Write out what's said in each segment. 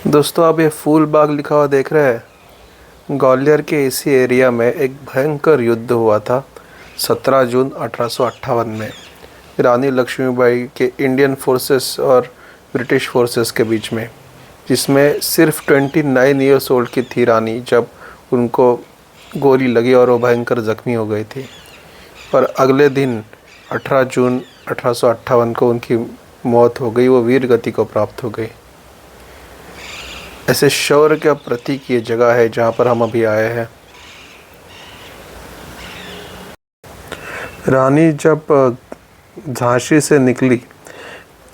दोस्तों, आप ये फूल बाग लिखा हुआ देख रहे हैं। ग्वालियर के इसी एरिया में एक भयंकर युद्ध हुआ था 17 जून 1858 में रानी लक्ष्मीबाई के इंडियन फोर्सेस और ब्रिटिश फोर्सेस के बीच में, जिसमें सिर्फ 29 ईयर्स ओल्ड की थी रानी जब उनको गोली लगी और वो भयंकर ज़ख्मी हो गई थी। और अगले दिन 18 जून 1858 को उनकी मौत हो गई, वो वीर गति को प्राप्त हो गई। ऐसे शौर्य का प्रतीक ये जगह है जहाँ पर हम अभी आए हैं। रानी जब झांसी से निकली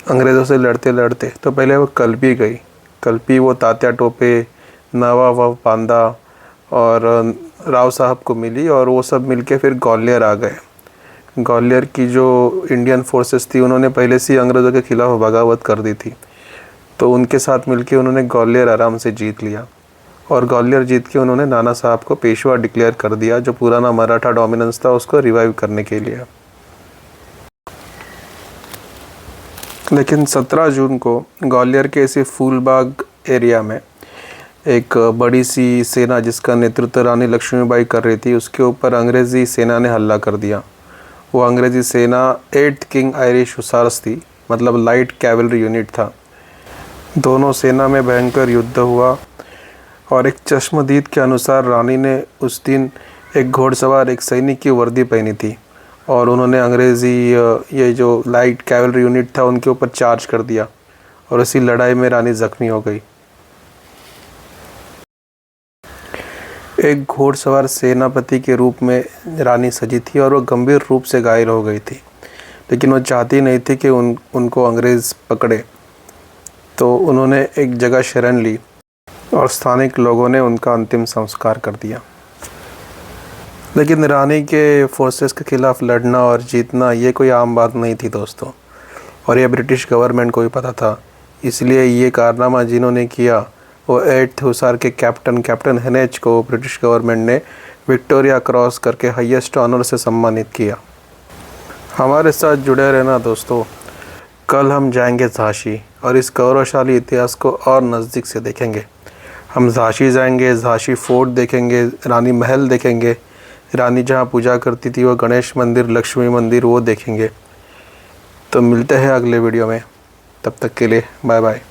अंग्रेज़ों से लड़ते लड़ते, तो पहले वो कल्पी गई। कल्पी वो तात्या टोपे, नवाब पांदा और राव साहब को मिली और वो सब मिलके फिर ग्वालियर आ गए। ग्वालियर की जो इंडियन फोर्सेस थी उन्होंने पहले से ही अंग्रेज़ों के खिलाफ बगावत कर दी थी, तो उनके साथ मिलके उन्होंने ग्वालियर आराम से जीत लिया। और ग्वालियर जीत के उन्होंने नाना साहब को पेशवा डिक्लेयर कर दिया, जो पुराना मराठा डोमिनेंस था उसको रिवाइव करने के लिए। लेकिन 17 जून को ग्वालियर के इसी फूलबाग एरिया में एक बड़ी सी सेना जिसका नेतृत्व रानी लक्ष्मीबाई कर रही थी, उसके ऊपर अंग्रेज़ी सेना ने हमला कर दिया। वो अंग्रेज़ी सेना 8th किंग आयरिश हुसार्स थी, मतलब लाइट कैवलरी यूनिट था। दोनों सेना में भयंकर युद्ध हुआ और एक चश्मदीद के अनुसार रानी ने उस दिन एक घोड़सवार एक सैनिक की वर्दी पहनी थी और उन्होंने अंग्रेज़ी ये जो लाइट कैवलरी यूनिट था उनके ऊपर चार्ज कर दिया और इसी लड़ाई में रानी ज़ख्मी हो गई। एक घोड़सवार सेनापति के रूप में रानी सजी थी और वो गंभीर रूप से घायल हो गई थी, लेकिन वो चाहती नहीं थी कि उनको अंग्रेज़ पकड़े, तो उन्होंने एक जगह शरण ली और स्थानिक लोगों ने उनका अंतिम संस्कार कर दिया। लेकिन रानी के फोर्सेस के ख़िलाफ़ लड़ना और जीतना ये कोई आम बात नहीं थी दोस्तों, और यह ब्रिटिश गवर्नमेंट को भी पता था। इसलिए ये कारनामा जिन्होंने किया वो 8th हुसार के कैप्टन हेनेज को ब्रिटिश गवर्नमेंट ने विक्टोरिया क्रॉस करके हाईएस्ट ऑनर से सम्मानित किया। हमारे साथ जुड़े रहना दोस्तों। कल हम जाएंगे झांसी और इस गौरवशाली इतिहास को और नज़दीक से देखेंगे। हम झांसी जाएंगे, झांसी फोर्ट देखेंगे, रानी महल देखेंगे, रानी जहाँ पूजा करती थी वो गणेश मंदिर, लक्ष्मी मंदिर, वो देखेंगे। तो मिलते हैं अगले वीडियो में, तब तक के लिए बाय बाय।